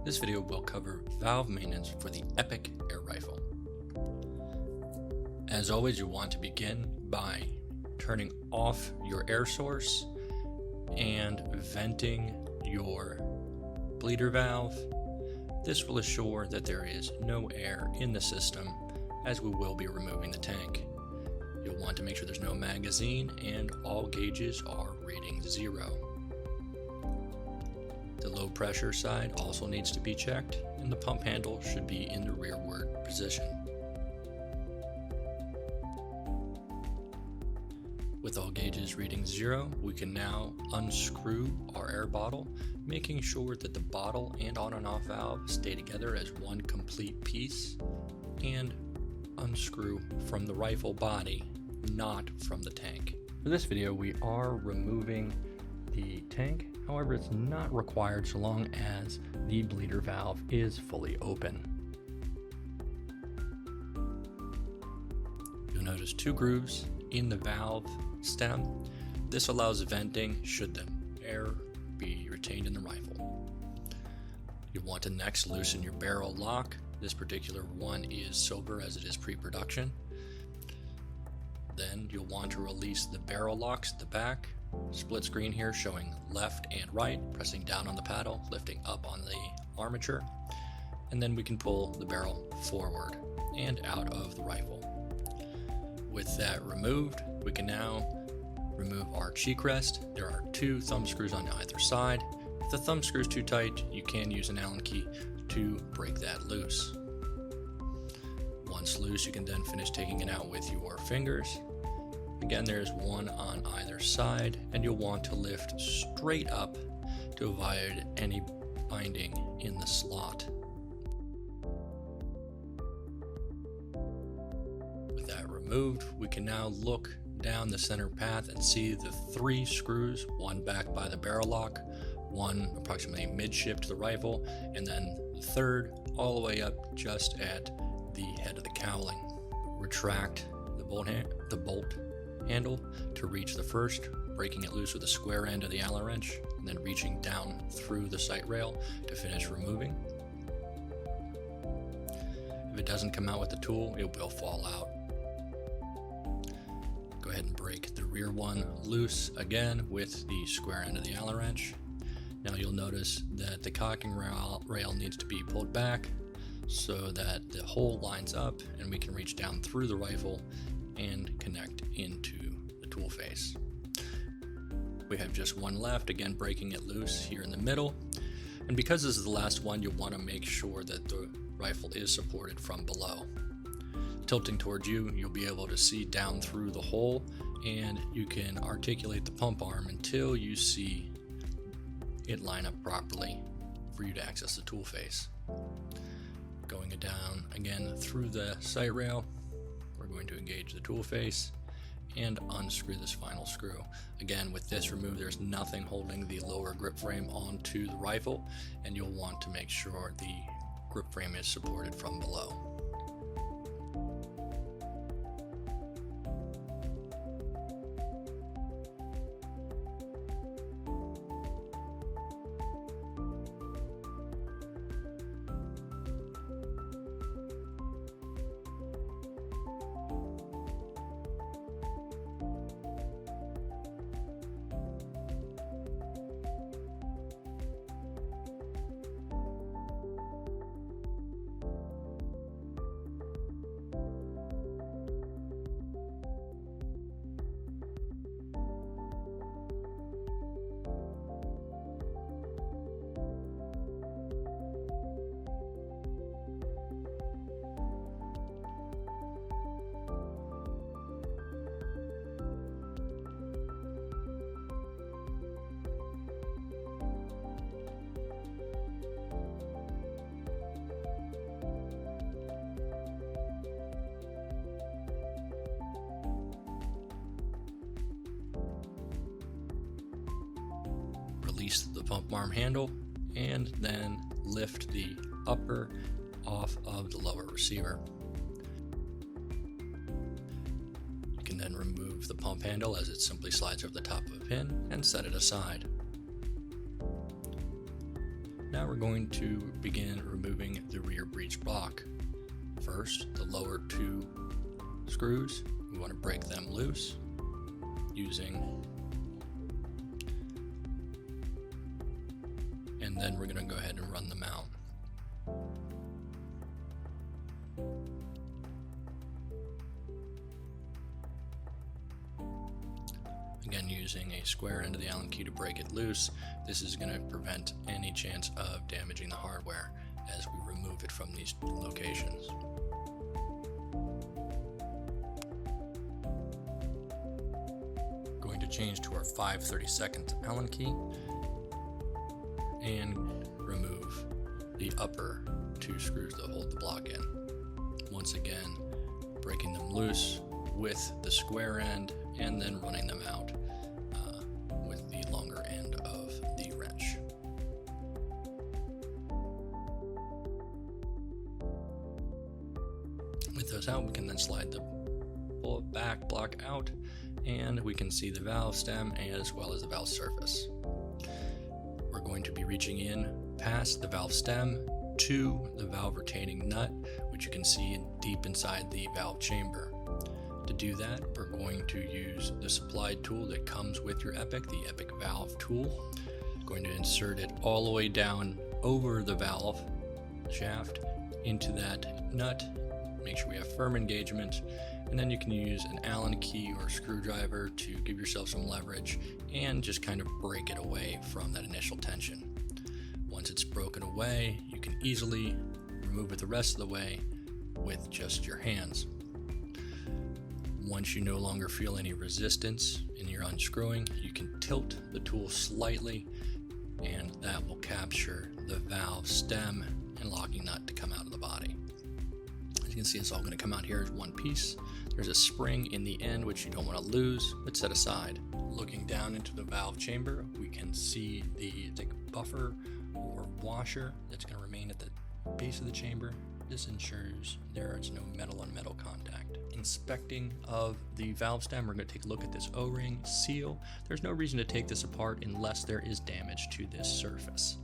This video will cover valve maintenance for the Epic air rifle. As always, you'll want to begin by turning off your air source and venting your bleeder valve. This will assure that there is no air in the system as we will be removing the tank. You'll want to make sure there's no magazine and all gauges are reading 0. The low pressure side also needs to be checked, and the pump handle should be in the rearward position. With all gauges reading 0, we can now unscrew our air bottle, making sure that the bottle and on and off valve stay together as one complete piece, and unscrew from the rifle body, not from the tank. For this video, we are removing the tank. However, it's not required so long as the bleeder valve is fully open. You'll notice 2 grooves in the valve stem. This allows venting should the air be retained in the rifle. You'll want to next loosen your barrel lock. This particular one is silver as it is pre-production. Then you'll want to release the barrel locks at the back. Split screen here showing left and right, pressing down on the paddle, lifting up on the armature, and then we can pull the barrel forward and out of the rifle. With that removed, we can now remove our cheek rest. There are 2 thumb screws on either side. If the thumb screw is too tight, you can use an Allen key to break that loose. Once loose, you can then finish taking it out with your fingers. Again, there's 1 on either side, and you'll want to lift straight up to avoid any binding in the slot. With that removed, we can now look down the center path and see the 3 screws, 1 back by the barrel lock, 1 approximately midship to the rifle, and then the 3rd all the way up just at the head of the cowling. Retract the bolt handle to reach the first, breaking it loose with the square end of the Allen wrench, and then reaching down through the sight rail to finish removing. If it doesn't come out with the tool, it will fall out. Go ahead and break the rear one loose again with the square end of the Allen wrench. Now you'll notice that the cocking rail needs to be pulled back so that the hole lines up and we can reach down through the rifle and connect into the tool face. We have just 1 left, again breaking it loose here in the middle. And because this is the last one, you'll want to make sure that the rifle is supported from below. Tilting towards you, you'll be able to see down through the hole, and you can articulate the pump arm until you see it line up properly for you to access the tool face. Going down again through the sight rail, we're going to engage the tool face and unscrew this final screw. Again, with this removed, there's nothing holding the lower grip frame onto the rifle, and you'll want to make sure the grip frame is supported from below. Release the pump arm handle and then lift the upper off of the lower receiver. You can then remove the pump handle as it simply slides over the top of a pin and set it aside. Now we're going to begin removing the rear breech block. First, the lower two screws, we want to break them loose and then we're going to go ahead and run them out. Again, using a square end of the Allen key to break it loose. This is going to prevent any chance of damaging the hardware as we remove it from these locations. Going to change to our 5/32 Allen key and remove the upper two screws that hold the block in. Once again, breaking them loose with the square end and then running them out with the longer end of the wrench. With those out, we can then slide the back block out and we can see the valve stem as well as the valve surface. We're going to be reaching in past the valve stem to the valve retaining nut, which you can see deep inside the valve chamber. To do that, we're going to use the supplied tool that comes with your Epic, the Epic valve tool. Going to insert it all the way down over the valve shaft into that nut. Make sure we have firm engagement, and then you can use an Allen key or screwdriver to give yourself some leverage and just kind of break it away from that initial tension. Once it's broken away, you can easily remove it the rest of the way with just your hands. Once you no longer feel any resistance in your unscrewing, you can tilt the tool slightly and that will capture the valve stem and locking nut to come out of the body. As you can see, it's all going to come out here as one piece. There's a spring in the end which you don't want to lose, but set aside. Looking down into the valve chamber, we can see the buffer or washer that's going to remain at the base of the chamber. This ensures there is no metal on metal contact. Inspecting of the valve stem, we're going to take a look at this O-ring seal. There's no reason to take this apart unless there is damage to this surface.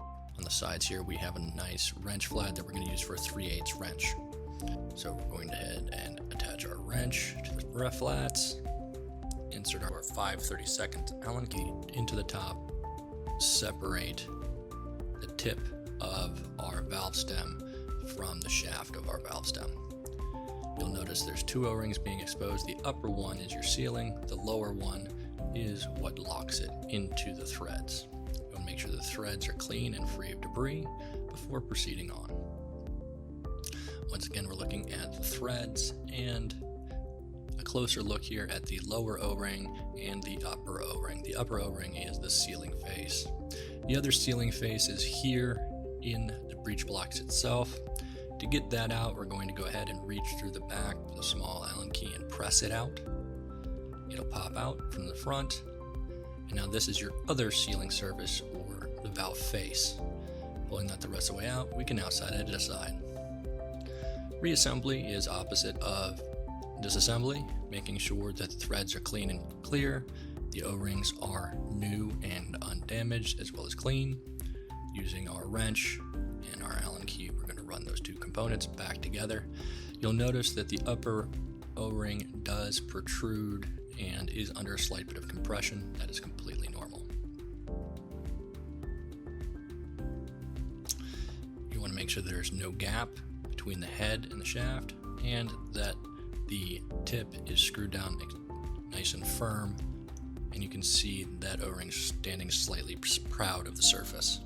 On the sides here, we have a nice wrench flat that we're going to use for a 3/8 wrench. So we're going to head and attach our wrench to the ref flats, insert our 5/32 Allen key into the top, separate the tip of our valve stem from the shaft of our valve stem. You'll notice there's two O-rings being exposed. The upper one is your sealing, the lower one is what locks it into the threads. You want to make sure the threads are clean and free of debris before proceeding on. Once again, we're looking at the threads and a closer look here at the lower O-ring and the upper O-ring. The upper O-ring is the sealing face. The other sealing face is here in the breech blocks itself. To get that out, we're going to go ahead and reach through the back with a small Allen key and press it out. It'll pop out from the front. And now this is your other sealing surface or the valve face. Pulling that the rest of the way out, we can now set it aside. Reassembly is opposite of disassembly, making sure that the threads are clean and clear, the O-rings are new and undamaged as well as clean. Using our wrench and our Allen key, we're going to run those two components back together. You'll notice that the upper O-ring does protrude and is under a slight bit of compression. That is completely normal. You want to make sure there's no gap between the head and the shaft and that the tip is screwed down nice and firm, and you can see that O-ring standing slightly proud of the surface.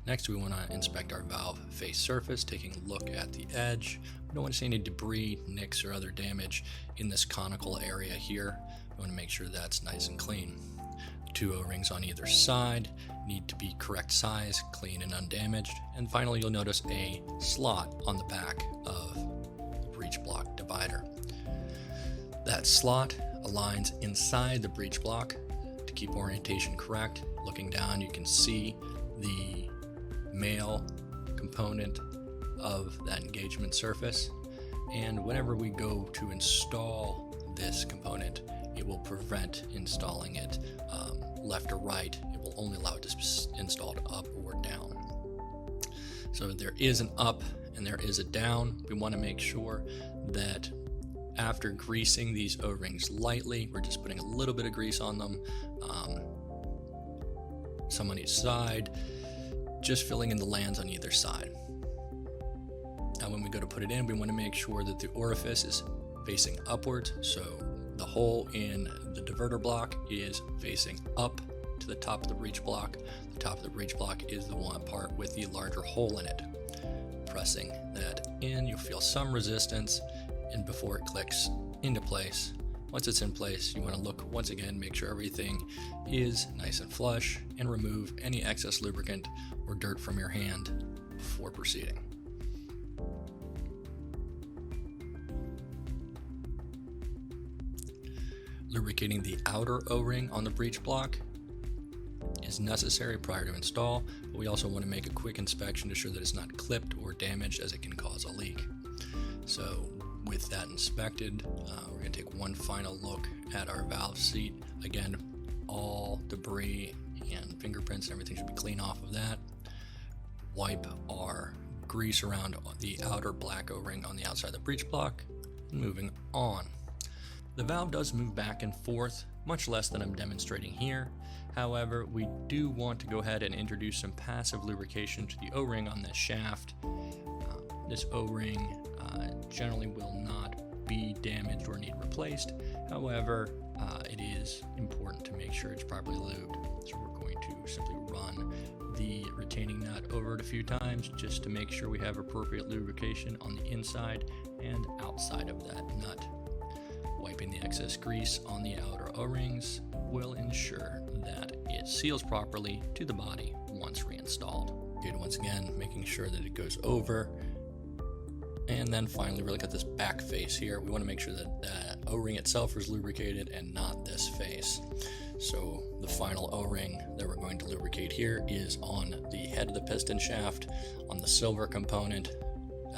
Next, we want to inspect our valve face surface, taking a look at the edge. We don't want to see any debris, nicks, or other damage in this conical area here. We want to make sure that's nice and clean. The two O-rings on either side need to be correct size, clean and undamaged. And finally, you'll notice a slot on the back of the breech block divider. That slot aligns inside the breech block to keep orientation correct. Looking down, you can see the male component of that engagement surface, and whenever we go to install this component, it will prevent installing it left or right. It will will only allow it to be installed up or down. So there is an up and there is a down. We want to make sure that after greasing these O-rings lightly, we're just putting a little bit of grease on them, some on each side, just filling in the lands on either side. Now when we go to put it in, we want to make sure that the orifice is facing upwards, so the hole in the diverter block is facing up to the top of the breech block. The top of the breech block is the one part with the larger hole in it. Pressing that in, you'll feel some resistance, and before it clicks into place. Once it's in place, you want to look once again, make sure everything is nice and flush, and remove any excess lubricant or dirt from your hand before proceeding. Lubricating the outer O-ring on the breech block is necessary prior to install, but we also want to make a quick inspection to ensure that it's not clipped or damaged, as it can cause a leak. So with that inspected, we're going to take one final look at our valve seat. Again, all debris and fingerprints and everything should be clean off of that. Wipe our grease around the outer black O-ring on the outside of the breech block. Moving on. The valve does move back and forth, much less than I'm demonstrating here. However, we do want to go ahead and introduce some passive lubrication to the O-ring on this shaft. This O-ring generally will not be damaged or need replaced. However, it is important to make sure it's properly lubed. So we're going to simply run the retaining nut over it a few times just to make sure we have appropriate lubrication on the inside and outside of that nut. Wiping the excess grease on the outer O-rings will ensure that it seals properly to the body once reinstalled. Good, once again, making sure that it goes over. And then finally, we look at this back face here. We want to make sure that the O-ring itself is lubricated and not this face. So the final O-ring that we're going to lubricate here is on the head of the piston shaft, on the silver component,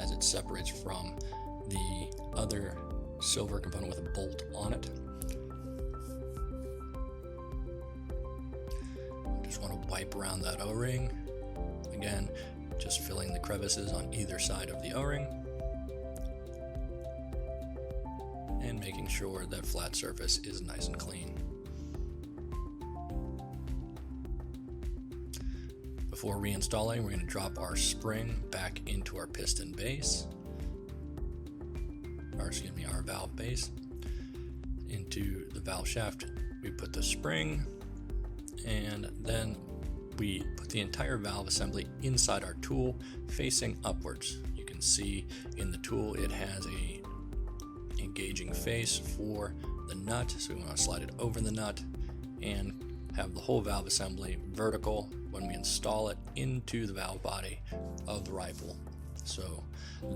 as it separates from the other silver component with a bolt on it. Just want to wipe around that O-ring. Again, just filling the crevices on either side of the O-ring. And making sure that flat surface is nice and clean. Before reinstalling, we're going to drop our spring back into our piston base. Our valve base. Into the valve shaft, we put the spring, and then we put the entire valve assembly inside our tool facing upwards. You can see in the tool it has a engaging face for the nut, so we want to slide it over the nut and have the whole valve assembly vertical when we install it into the valve body of the rifle, so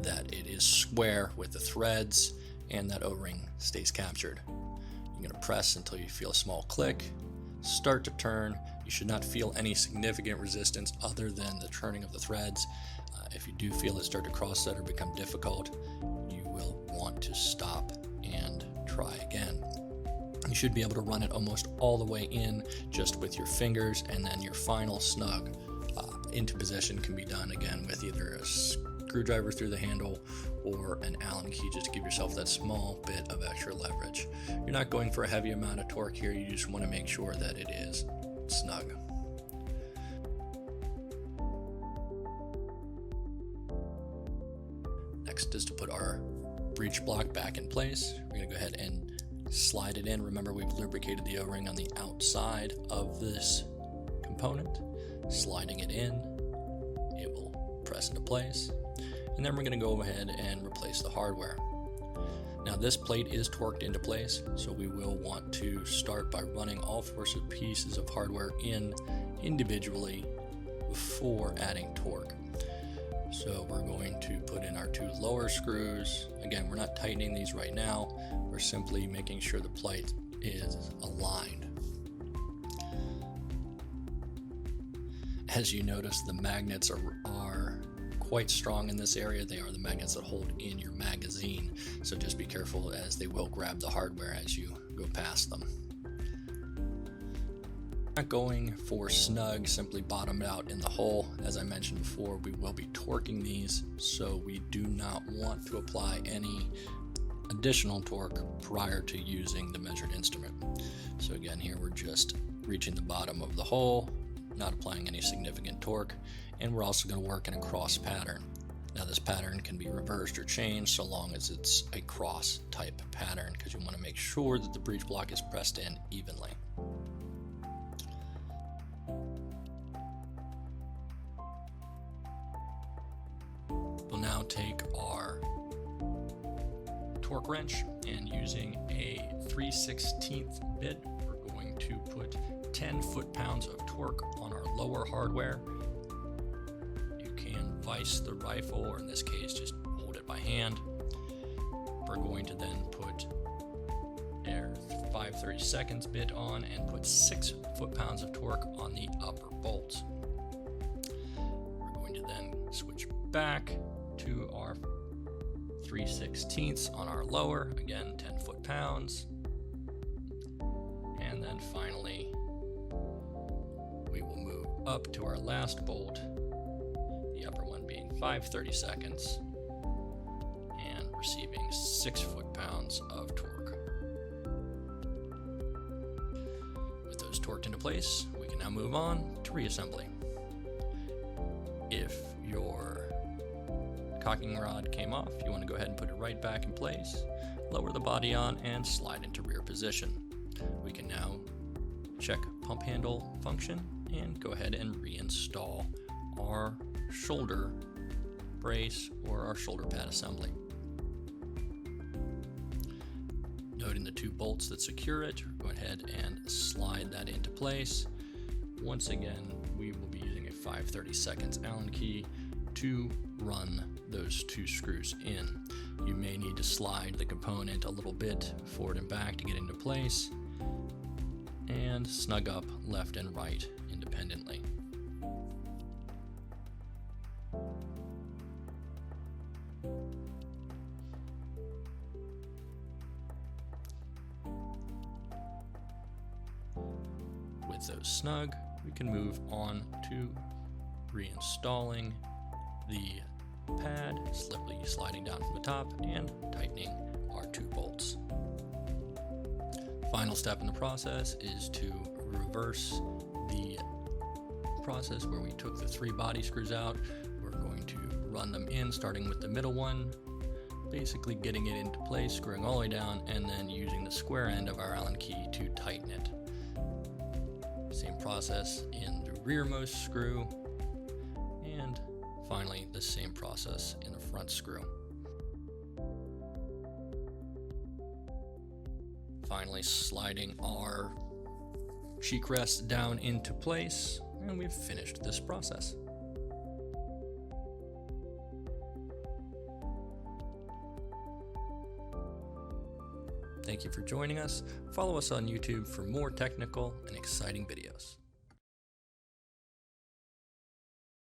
that it is square with the threads and that O-ring stays captured. You're going to press until you feel a small click, start to turn. You should not feel any significant resistance other than the turning of the threads. If you do feel it start to cross set or become difficult, you will want to stop and try again. You should be able to run it almost all the way in just with your fingers, and then your final snug into position can be done again with either a screwdriver through the handle or an Allen key, just to give yourself that small bit of extra leverage. You're not going for a heavy amount of torque here, you just want to make sure that it is snug. Next is to put our breech block back in place. We're going to go ahead and slide it in. Remember, we've lubricated the O-ring on the outside of this component. Sliding it in, it will press into place. And then we're going to go ahead and replace the hardware. Now this plate is torqued into place, so we will want to start by running all four pieces of hardware in individually before adding torque. So we're going to put in our two lower screws. Again, we're not tightening these right now. We're simply making sure the plate is aligned. As you notice, the magnets are quite strong in this area. They are the magnets that hold in your magazine, so just be careful as they will grab the hardware as you go past them. Not going for snug, simply bottom out in the hole. As I mentioned before, we will be torquing these, so we do not want to apply any additional torque prior to using the measured instrument. So again, here we're just reaching the bottom of the hole, not applying any significant torque, and we're also going to work in a cross pattern. Now this pattern can be reversed or changed so long as it's a cross type pattern, because you want to make sure that the breech block is pressed in evenly. We'll now take our torque wrench, and using a 3/16 bit, we're going to put 10 foot-pounds of torque on our lower hardware. You can vise the rifle, or in this case just hold it by hand. We're going to then put our 5/32 bit on and put 6 foot-pounds of torque on the upper bolts. We're going to then switch back to our 3/16 on our lower, again 10 foot-pounds, and then finally we will move up to our last bolt, the upper one being 5/32 and receiving 6 foot-pounds of torque. With those torqued into place, we can now move on to reassembly. If your cocking rod came off, you want to go ahead and put it right back in place, lower the body on, and slide into rear position. We can now check pump handle function and go ahead and reinstall our shoulder brace or our shoulder pad assembly. Noting the 2 bolts that secure it, go ahead and slide that into place. Once again, we will be using a 5/32 Allen key to run those 2 screws in. You may need to slide the component a little bit forward and back to get into place, and snug up left and right independently. With those snug, we can move on to reinstalling the pad, slowly sliding down from the top and tightening our 2 bolts. Final step in the process is to reverse the process where we took the 3 body screws out. We're going to run them in, starting with the middle one, basically getting it into place, screwing all the way down, and then using the square end of our Allen key to tighten it. Same process in the rearmost screw, and finally the same process in the front screw. Finally sliding our cheek rest down into place, and we've finished this process. Thank you for joining us. Follow us on YouTube for more technical and exciting videos.